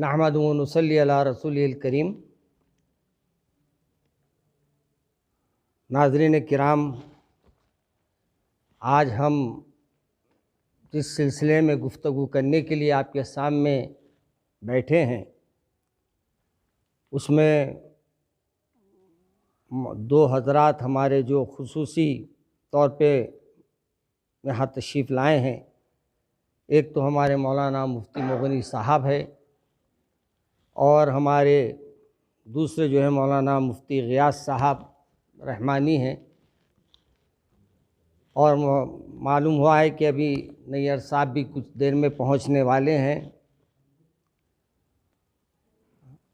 نحمدہ و نصلی علی رسول الکریم۔ ناظرین کرام، آج ہم جس سلسلے میں گفتگو کرنے کے لیے آپ کے سامنے بیٹھے ہیں، اس میں دو حضرات ہمارے جو خصوصی طور پہ یہاں تشریف لائے ہیں۔ ایک تو ہمارے مولانا مفتی مغنی صاحب ہے، اور ہمارے دوسرے جو ہے مولانا مفتی غیاث صاحب رحمانی ہیں، اور معلوم ہوا ہے کہ ابھی نیئر صاحب بھی کچھ دیر میں پہنچنے والے ہیں۔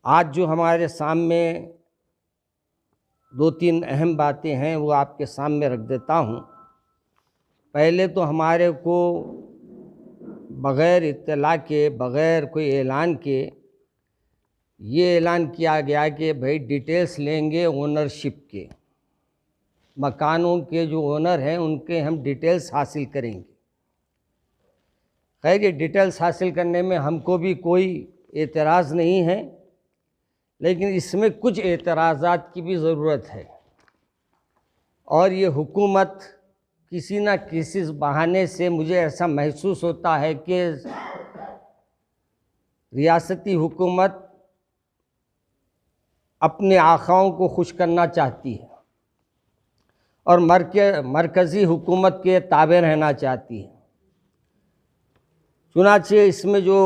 آج جو ہمارے سامنے دو تین اہم باتیں ہیں وہ آپ کے سامنے رکھ دیتا ہوں۔ پہلے تو ہمارے کو بغیر اطلاع کے، بغیر کوئی اعلان کے یہ اعلان کیا گیا کہ بھئی ڈیٹیلز لیں گے اونرشپ کے، مکانوں کے جو اونر ہیں ان کے ہم ڈیٹیلز حاصل کریں گے۔ خیر، یہ ڈیٹیلز حاصل کرنے میں ہم کو بھی کوئی اعتراض نہیں ہے، لیکن اس میں کچھ اعتراضات کی بھی ضرورت ہے، اور یہ حکومت کسی نہ کسی بہانے سے، مجھے ایسا محسوس ہوتا ہے کہ ریاستی حکومت اپنے آقاؤں کو خوش کرنا چاہتی ہے اور مرکزی حکومت کے تابع رہنا چاہتی ہے۔ چنانچہ اس میں جو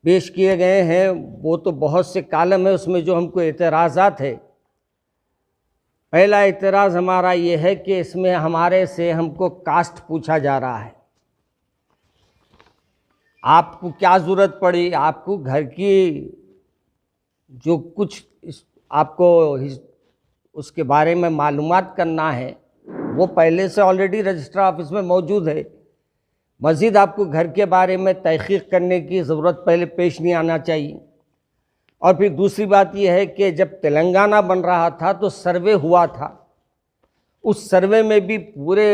پیش کیے گئے ہیں وہ تو بہت سے کالم ہیں، اس میں جو ہم کو اعتراضات ہے، پہلا اعتراض ہمارا یہ ہے کہ اس میں ہمارے سے ہم کو کاسٹ پوچھا جا رہا ہے۔ آپ کو کیا ضرورت پڑی؟ آپ کو گھر کی جو کچھ آپ کو اس کے بارے میں معلومات کرنا ہے وہ پہلے سے آلریڈی رجسٹر آفس میں موجود ہے۔ مزید آپ کو گھر کے بارے میں تحقیق کرنے کی ضرورت پہلے پیش نہیں آنا چاہیے۔ اور پھر دوسری بات یہ ہے کہ جب تلنگانہ بن رہا تھا تو سروے ہوا تھا، اس سروے میں بھی پورے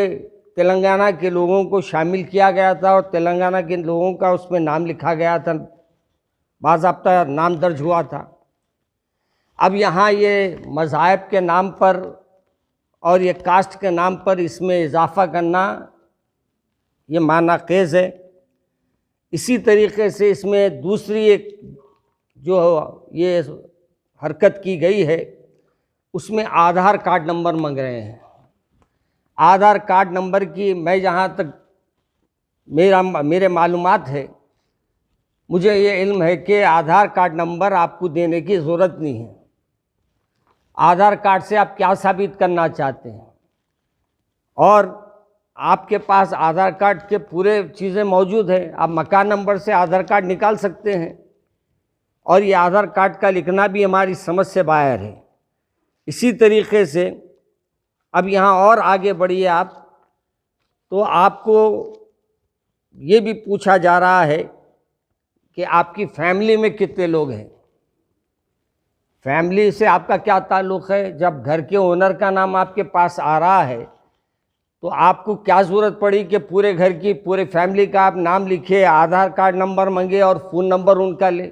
تلنگانہ کے لوگوں کو شامل کیا گیا تھا، اور تلنگانہ کے لوگوں کا اس میں نام لکھا گیا تھا، باضابطہ نام درج ہوا تھا۔ اب یہاں یہ مذاہب کے نام پر اور یہ کاسٹ کے نام پر اس میں اضافہ کرنا یہ معنی خیز ہے۔ اسی طریقے سے اس میں دوسری ایک جو یہ حرکت کی گئی ہے، اس میں آدھار کارڈ نمبر مانگ رہے ہیں۔ آدھار کارڈ نمبر کی میں جہاں تک میرے معلومات ہے، مجھے یہ علم ہے کہ آدھار کارڈ نمبر آپ کو دینے کی ضرورت نہیں ہے۔ آدھار کارڈ سے آپ کیا ثابت کرنا چاہتے ہیں؟ اور آپ کے پاس آدھار کارڈ کے پورے چیزیں موجود ہیں، آپ مکان نمبر سے آدھار کارڈ نکال سکتے ہیں، اور یہ آدھار کارڈ کا لکھنا بھی ہماری سمجھ سے باہر ہے۔ اسی طریقے سے اب یہاں اور آگے بڑھیے آپ، تو آپ کو یہ بھی پوچھا جا رہا ہے کہ آپ کی فیملی میں کتنے لوگ ہیں۔ فیملی سے آپ کا کیا تعلق ہے؟ جب گھر کے اونر کا نام آپ کے پاس آ رہا ہے تو آپ کو کیا ضرورت پڑی کہ پورے گھر کی، پورے فیملی کا آپ نام لکھے، آدھار کارڈ نمبر مانگے اور فون نمبر ان کا لے؟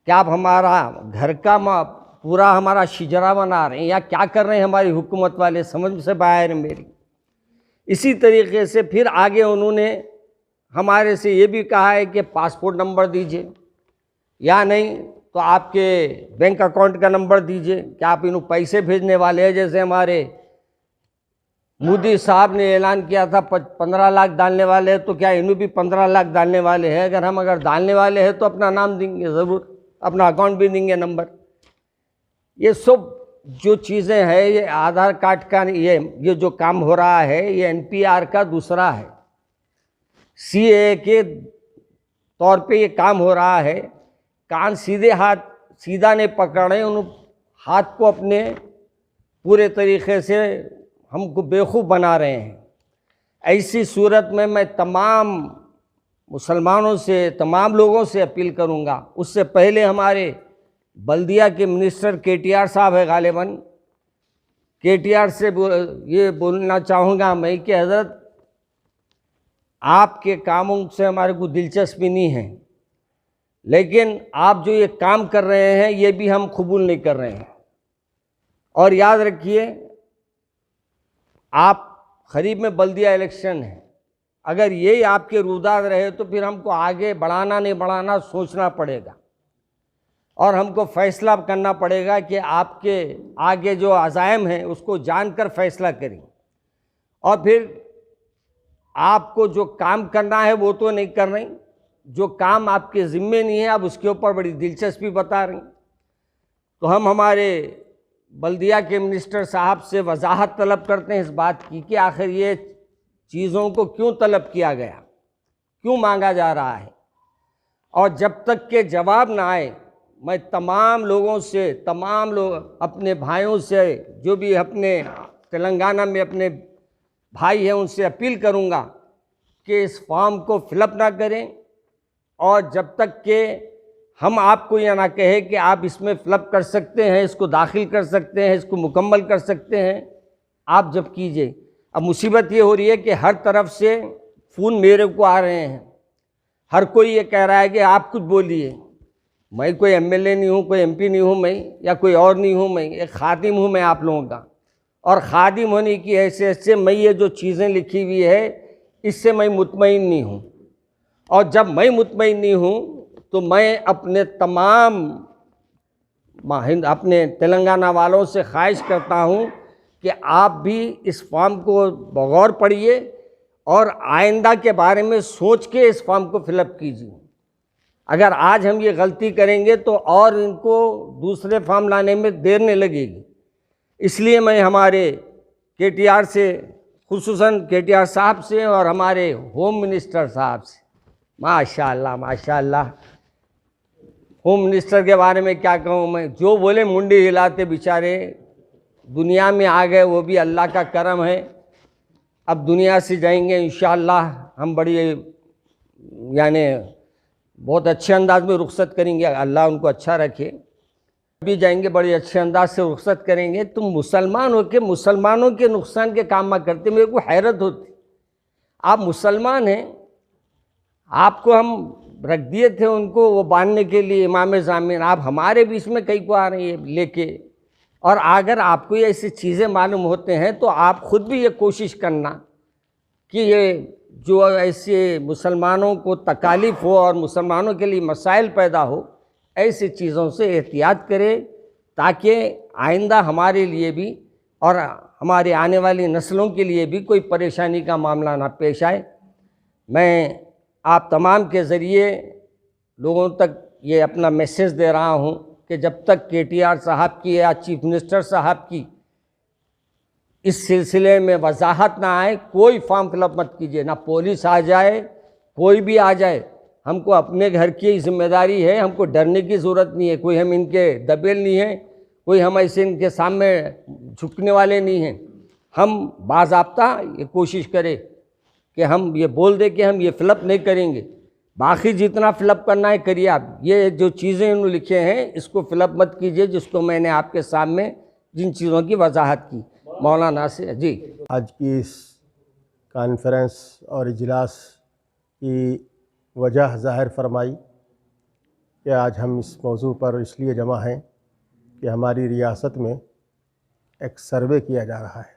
کیا آپ ہمارا گھر کا پورا ہمارا شجرا بنا رہے ہیں، یا کیا کر رہے ہیں ہماری حکومت والے؟ سمجھ سے باہر ہے میری۔ اسی طریقے سے پھر آگے انہوں نے ہمارے سے یہ بھی کہا ہے کہ پاسپورٹ نمبر دیجئے، یا نہیں تو آپ کے بینک اکاؤنٹ کا نمبر دیجئے۔ کیا آپ انہوں پیسے بھیجنے والے ہیں؟ جیسے ہمارے مودی صاحب نے اعلان کیا تھا 15 لاکھ ڈالنے والے ہیں، تو کیا انہوں بھی 15 لاکھ ڈالنے والے ہیں؟ اگر ڈالنے والے ہیں تو اپنا نام دیں گے ضرور، اپنا اکاؤنٹ بھی دیں گے، نمبر۔ یہ سب جو چیزیں ہیں، یہ آدھار کارڈ کا یہ جو کام ہو رہا ہے، یہ NPR کا دوسرا ہے۔ CAA کے طور پہ یہ کام ہو رہا ہے۔ کان سیدھا نہیں پکڑ رہے، انہوں ہاتھ کو اپنے پورے طریقے سے ہم کو بیوقوف بنا رہے ہیں۔ ایسی صورت میں تمام مسلمانوں سے، تمام لوگوں سے اپیل کروں گا، اس سے پہلے ہمارے بلدیہ کے منسٹر KTR صاحب ہے غالباً، KTR سے یہ بولنا چاہوں گا میں کہ حضرت آپ کے کاموں سے ہمارے کو دلچسپی نہیں ہے، لیکن آپ جو یہ کام کر رہے ہیں یہ بھی ہم قبول نہیں کر رہے ہیں. اور یاد رکھیے آپ قریب میں بلدیہ الیکشن ہے، اگر یہی آپ کے روداد رہے تو پھر ہم کو آگے بڑھانا نہیں بڑھانا سوچنا پڑے گا، اور ہم کو فیصلہ کرنا پڑے گا کہ آپ کے آگے جو عزائم ہیں اس کو جان کر فیصلہ کریں. اور پھر آپ کو جو کام کرنا ہے وہ تو نہیں کر رہے، جو کام آپ کے ذمے نہیں ہے آپ اس کے اوپر بڑی دلچسپی بتا رہے ہیں. تو ہم ہمارے بلدیہ کے منسٹر صاحب سے وضاحت طلب کرتے ہیں اس بات کی کہ آخر یہ چیزوں کو کیوں طلب کیا گیا، کیوں مانگا جا رہا ہے. اور جب تک کہ جواب نہ آئے میں تمام لوگوں سے، تمام لوگ اپنے بھائیوں سے، جو بھی اپنے تلنگانہ میں اپنے بھائی ہیں ان سے اپیل کروں گا کہ اس فارم کو فل اپ نہ کریں، اور جب تک کہ ہم آپ کو یہ نہ کہیں کہ آپ اس میں فل اپ کر سکتے ہیں، اس کو داخل کر سکتے ہیں، اس کو مکمل کر سکتے ہیں، آپ جب کیجئے. اب مصیبت یہ ہو رہی ہے کہ ہر طرف سے فون میرے کو آ رہے ہیں، ہر کوئی یہ کہہ رہا ہے کہ آپ کچھ بولیے. میں کوئی ایم ایل اے نہیں ہوں، کوئی ایم پی نہیں ہوں میں، یا کوئی اور نہیں ہوں، میں ایک خادم ہوں میں آپ لوگوں کا. اور خادم ہونے کی حیثیت سے میں یہ جو چیزیں لکھی ہوئی ہے اس سے میں مطمئن نہیں ہوں. اور جب میں مطمئن نہیں ہوں تو میں اپنے تمام اپنے تلنگانہ والوں سے خواہش کرتا ہوں کہ آپ بھی اس فارم کو بغور پڑھیے اور آئندہ کے بارے میں سوچ کے اس فارم کو فل اپ کیجیے. اگر آج ہم یہ غلطی کریں گے تو اور ان کو دوسرے فارم لانے میں دیر نہیں لگے گی. اس لیے میں ہمارے کے ٹی آر سے، خصوصاً کے ٹی آر صاحب سے اور ہمارے ہوم منسٹر صاحب سے، ماشاءاللہ ماشاءاللہ، ہوم منسٹر کے بارے میں کیا کہوں میں، جو بولے منڈی ہلاتے بیچارے، دنیا میں آ گئے، وہ بھی اللہ کا کرم ہے. اب دنیا سے جائیں گے انشاءاللہ، ہم بڑی یعنی بہت اچھے انداز میں رخصت کریں گے، اللہ ان کو اچھا رکھے. بھی جائیں گے بڑے اچھے انداز سے رخصت کریں گے. تم مسلمان ہو کے مسلمانوں کے نقصان کے کام نہ کرتے، میرے کو حیرت ہوتی. آپ مسلمان ہیں، آپ کو ہم رکھ دیے تھے ان کو وہ باندھنے کے لیے امام ضامن، آپ ہمارے بیچ میں کئی کو آ رہے ہیں لے کے. اور اگر آپ کو ایسی چیزیں معلوم ہوتے ہیں تو آپ خود بھی یہ کوشش کرنا کہ یہ جو ایسے مسلمانوں کو تکالیف ہو اور مسلمانوں کے لیے مسائل پیدا ہو، ایسی چیزوں سے احتیاط کرے تاکہ آئندہ ہمارے لیے بھی اور ہمارے آنے والی نسلوں کے لیے بھی کوئی پریشانی کا معاملہ نہ پیش آئے. میں آپ تمام کے ذریعے لوگوں تک یہ اپنا میسیج دے رہا ہوں کہ جب تک کے ٹی آر صاحب کی یا چیف منسٹر صاحب کی اس سلسلے میں وضاحت نہ آئے، کوئی فارم فل اپ مت کیجیے. نہ پولیس آ جائے، کوئی بھی آ جائے، ہم کو اپنے گھر کی ذمہ داری ہے، ہم کو ڈرنے کی ضرورت نہیں ہے. کوئی ہم ان کے دبیل نہیں ہیں، کوئی ہم ایسے ان کے سامنے جھکنے والے نہیں ہیں. ہم باضابطہ یہ کوشش کریں کہ ہم یہ بول دیں کہ ہم یہ فل اپ نہیں کریں گے، باقی جتنا فل اپ کرنا ہے کریے. آپ یہ جو چیزیں انہوں نے لکھے ہیں اس کو فل اپ مت کیجیے، جس کو میں نے آپ کے سامنے جن چیزوں کی وضاحت کی. مولانا سے جی، آج کی اس کانفرنس اور اجلاس کی وجہ ظاہر فرمائی کہ آج ہم اس موضوع پر اس لیے جمع ہیں کہ ہماری ریاست میں ایک سروے کیا جا رہا ہے،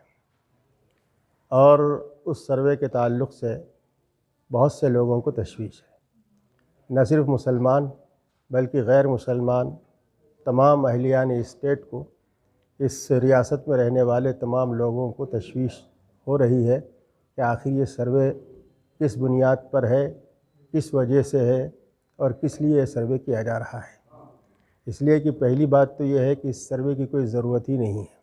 اور اس سروے کے تعلق سے بہت سے لوگوں کو تشویش ہے. نہ صرف مسلمان بلکہ غیر مسلمان تمام اہلیان اسٹیٹ کو، اس ریاست میں رہنے والے تمام لوگوں کو تشویش ہو رہی ہے کہ آخر یہ سروے کس بنیاد پر ہے، کس وجہ سے ہے، اور کس لیے یہ سروے کیا جا رہا ہے. اس لیے کہ پہلی بات تو یہ ہے کہ اس سروے کی کوئی ضرورت ہی نہیں ہے.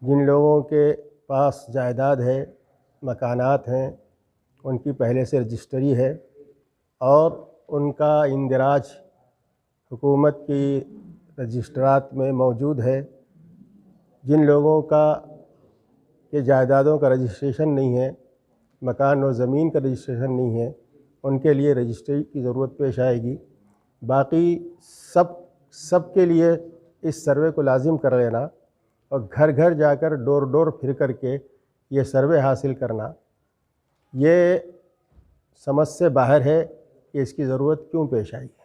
جن لوگوں کے پاس جائیداد ہے، مکانات ہیں، ان کی پہلے سے رجسٹری ہے اور ان کا اندراج حکومت کی رجسٹرات میں موجود ہے. جن لوگوں کا کہ جائیدادوں کا رجسٹریشن نہیں ہے، مکان اور زمین کا رجسٹریشن نہیں ہے، ان کے لیے رجسٹری کی ضرورت پیش آئے گی. باقی سب کے لیے اس سروے کو لازم کر لینا اور گھر گھر جا کر ڈور ڈور پھر کر کے یہ سروے حاصل کرنا، یہ سمجھ سے باہر ہے کہ اس کی ضرورت کیوں پیش آئی ہے.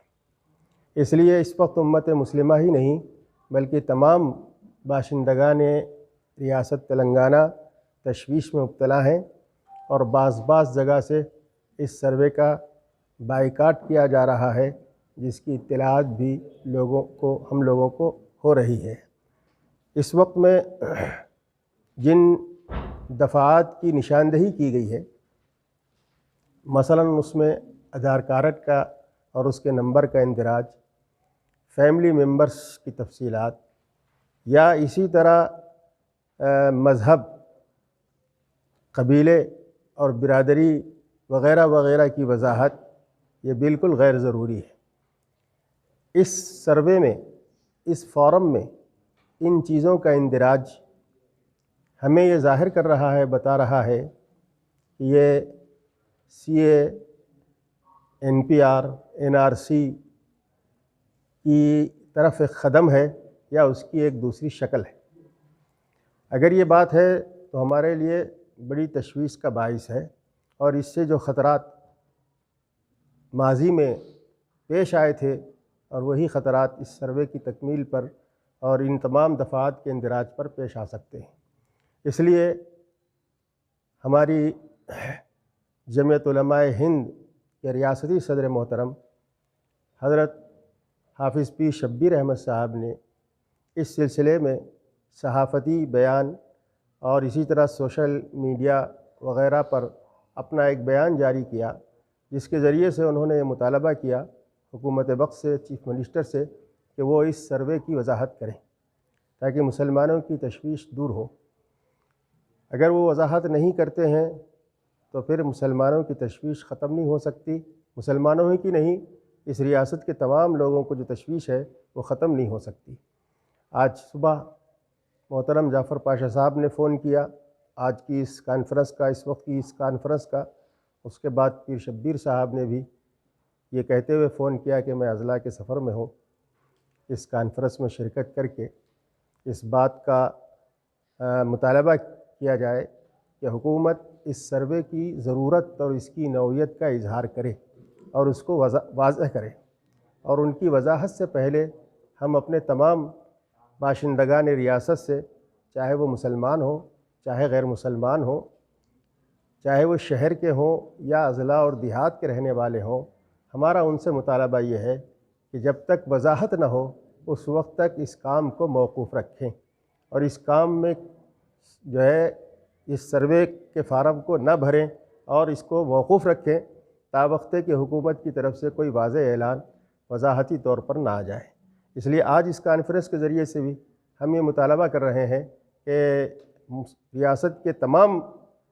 اس لیے اس وقت امت مسلمہ ہی نہیں بلکہ تمام باشندگان ریاست تلنگانہ تشویش میں مبتلا ہیں، اور بعض جگہ سے اس سروے کا بائیکاٹ کیا جا رہا ہے، جس کی اطلاعات بھی ہم لوگوں کو ہو رہی ہے۔ اس وقت میں جن دفعات کی نشاندہی کی گئی ہے، مثلاً اس میں آدھار کارڈ کا اور اس کے نمبر کا اندراج، فیملی ممبرز کی تفصیلات، یا اسی طرح مذہب، قبیلے اور برادری وغیرہ وغیرہ کی وضاحت، یہ بالکل غیر ضروری ہے۔ اس سروے میں، اس فارم میں ان چیزوں کا اندراج ہمیں یہ ظاہر کر رہا ہے، بتا رہا ہے کہ یہ C A, N P R, N R C کی طرف ایک قدم ہے یا اس کی ایک دوسری شکل ہے۔ اگر یہ بات ہے تو ہمارے لیے بڑی تشویش کا باعث ہے، اور اس سے جو خطرات ماضی میں پیش آئے تھے، اور وہی خطرات اس سروے کی تکمیل پر اور ان تمام دفعات کے اندراج پر پیش آ سکتے ہیں۔ اس لیے ہماری جمعیت علماء ہند کے ریاستی صدر محترم حضرت حافظ پیر شبیر احمد صاحب نے اس سلسلے میں صحافتی بیان اور اسی طرح سوشل میڈیا وغیرہ پر اپنا ایک بیان جاری کیا، جس کے ذریعے سے انہوں نے یہ مطالبہ کیا حکومت وقت سے، چیف منسٹر سے، کہ وہ اس سروے کی وضاحت کریں تاکہ مسلمانوں کی تشویش دور ہو۔ اگر وہ وضاحت نہیں کرتے ہیں تو پھر مسلمانوں کی تشویش ختم نہیں ہو سکتی، مسلمانوں ہی کی نہیں، اس ریاست کے تمام لوگوں کو جو تشویش ہے وہ ختم نہیں ہو سکتی۔ آج صبح محترم جعفر پاشا صاحب نے فون کیا آج کی اس کانفرنس کا، اس وقت کی اس کانفرنس کا، اس کے بعد پیر شبیر صاحب نے بھی یہ کہتے ہوئے فون کیا کہ میں اضلاع کے سفر میں ہوں، اس کانفرنس میں شرکت کر کے اس بات کا مطالبہ کیا جائے کہ حکومت اس سروے کی ضرورت اور اس کی نوعیت کا اظہار کرے اور اس کو واضح کرے، اور ان کی وضاحت سے پہلے ہم اپنے تمام باشندگان ریاست سے، چاہے وہ مسلمان ہوں، چاہے غیر مسلمان ہوں، چاہے وہ شہر کے ہوں یا اضلاع اور دیہات کے رہنے والے ہوں، ہمارا ان سے مطالبہ یہ ہے کہ جب تک وضاحت نہ ہو اس وقت تک اس کام کو موقوف رکھیں، اور اس کام میں جو ہے اس سروے کے فارم کو نہ بھریں اور اس کو موقوف رکھیں تاوقتے کہ حکومت کی طرف سے کوئی واضح اعلان وضاحتی طور پر نہ آ جائے۔ اس لیے آج اس کانفرنس کے ذریعے سے بھی ہم یہ مطالبہ کر رہے ہیں کہ ریاست کے تمام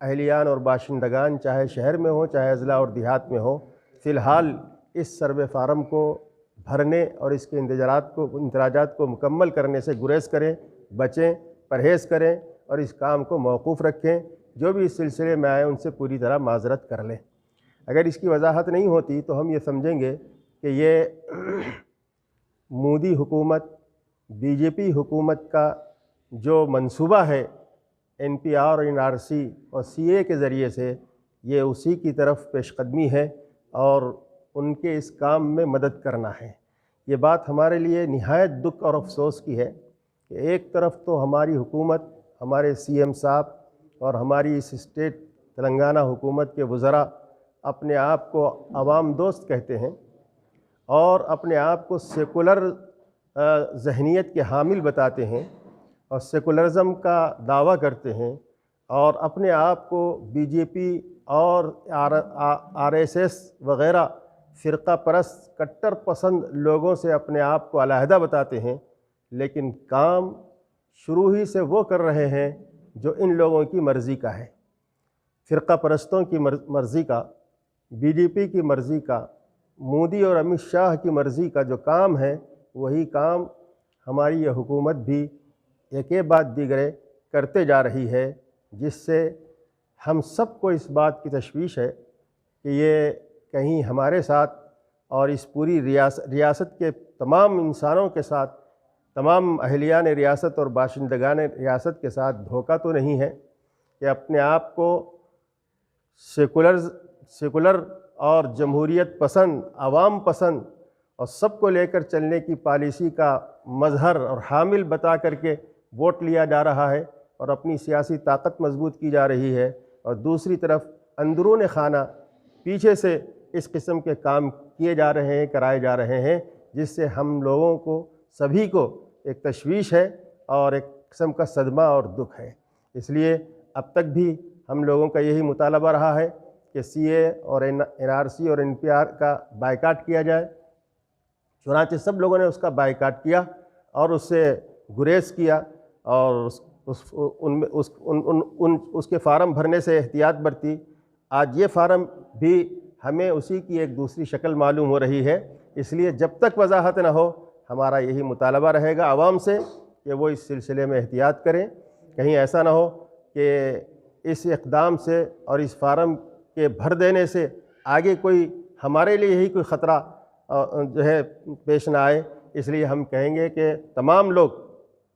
اہلیان اور باشندگان، چاہے شہر میں ہوں چاہے اضلاع اور دیہات میں ہوں، فی الحال اس سروے فارم کو بھرنے اور اس کے اندراجات کو مکمل کرنے سے گریز کریں، بچیں، پرہیز کریں اور اس کام کو موقوف رکھیں۔ جو بھی اس سلسلے میں آئے ان سے پوری طرح معذرت کر لیں۔ اگر اس کی وضاحت نہیں ہوتی تو ہم یہ سمجھیں گے کہ یہ مودی حکومت، بی جے پی حکومت کا جو منصوبہ ہے N P R, N R C اور سی اے کے ذریعے سے، یہ اسی کی طرف پیش قدمی ہے اور ان کے اس کام میں مدد کرنا ہے۔ یہ بات ہمارے لیے نہایت دکھ اور افسوس کی ہے کہ ایک طرف تو ہماری حکومت، ہمارے سی ایم صاحب اور ہماری اس اسٹیٹ تلنگانہ حکومت کے وزراء اپنے آپ کو عوام دوست کہتے ہیں اور اپنے آپ کو سیکولر ذہنیت کے حامل بتاتے ہیں اور سیکولرزم کا دعویٰ کرتے ہیں، اور اپنے آپ کو بی جے پی اور آر ایس ایس وغیرہ فرقہ پرست کٹر پسند لوگوں سے اپنے آپ کو علیحدہ بتاتے ہیں، لیکن کام شروع ہی سے وہ کر رہے ہیں جو ان لوگوں کی مرضی کا ہے، فرقہ پرستوں کی مرضی کا، بی جے پی کی مرضی کا، مودی اور امت شاہ کی مرضی کا جو کام ہے، وہی کام ہماری یہ حکومت بھی ایک بعد دیگرے کرتے جا رہی ہے، جس سے ہم سب کو اس بات کی تشویش ہے کہ یہ کہیں ہمارے ساتھ اور اس پوری ریاست کے تمام انسانوں کے ساتھ، تمام اہلیان ریاست اور باشندگان ریاست کے ساتھ دھوکہ تو نہیں ہے کہ اپنے آپ کو سیکولر اور جمہوریت پسند، عوام پسند اور سب کو لے کر چلنے کی پالیسی کا مظہر اور حامل بتا کر کے ووٹ لیا جا رہا ہے اور اپنی سیاسی طاقت مضبوط کی جا رہی ہے، اور دوسری طرف اندرون خانہ پیچھے سے اس قسم کے کام کیے جا رہے ہیں، کرائے جا رہے ہیں، جس سے ہم لوگوں کو سبھی کو ایک تشویش ہے اور ایک قسم کا صدمہ اور دکھ ہے۔ اس لیے اب تک بھی ہم لوگوں کا یہی مطالبہ رہا ہے کہ سی اے اور این آر سی اور این پی آر کا بائیکاٹ کیا جائے۔ چنانچہ سب لوگوں نے اس کا بائیکاٹ کیا اور اس سے گریز کیا، اور اس کے فارم بھرنے سے احتیاط برتی۔ آج یہ فارم بھی ہمیں اسی کی ایک دوسری شکل معلوم ہو رہی ہے، اس لیے جب تک وضاحت نہ ہو ہمارا یہی مطالبہ رہے گا عوام سے کہ وہ اس سلسلے میں احتیاط کریں، کہیں ایسا نہ ہو کہ اس اقدام سے اور اس فارم کے بھر دینے سے آگے کوئی ہمارے لیے یہی کوئی خطرہ جو ہے پیش نہ آئے۔ اس لیے ہم کہیں گے کہ تمام لوگ،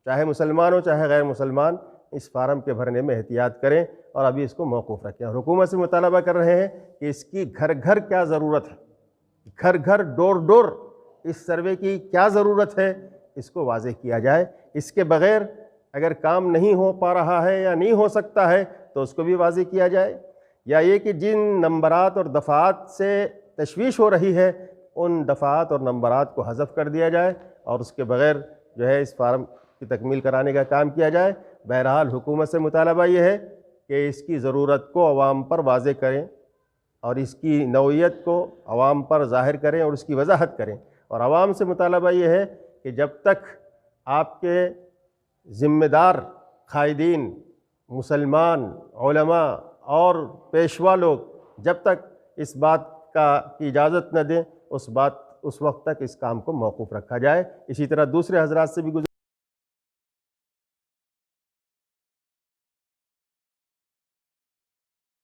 چاہے مسلمان ہو چاہے غیر مسلمان، اس فارم کے بھرنے میں احتیاط کریں اور ابھی اس کو موقوف رکھیں۔ اور حکومت سے مطالبہ کر رہے ہیں کہ اس کی گھر گھر کیا ضرورت ہے، گھر گھر ڈور ڈور اس سروے کی کیا ضرورت ہے، اس کو واضح کیا جائے۔ اس کے بغیر اگر کام نہیں ہو پا رہا ہے یا نہیں ہو سکتا ہے تو اس کو بھی واضح کیا جائے، یا یہ کہ جن نمبرات اور دفعات سے تشویش ہو رہی ہے ان دفعات اور نمبرات کو حذف کر دیا جائے اور اس کے بغیر جو ہے اس فارم کی تکمیل کرانے کا کام کیا جائے۔ بہرحال حکومت سے مطالبہ یہ ہے کہ اس کی ضرورت کو عوام پر واضح کریں اور اس کی نوعیت کو عوام پر ظاہر کریں اور اس کی وضاحت کریں، اور عوام سے مطالبہ یہ ہے کہ جب تک آپ کے ذمہ دار قائدین، مسلمان، علماء اور پیشوا لوگ جب تک اس بات کی اجازت نہ دیں، اس وقت تک اس کام کو موقوف رکھا جائے۔ اسی طرح دوسرے حضرات سے بھی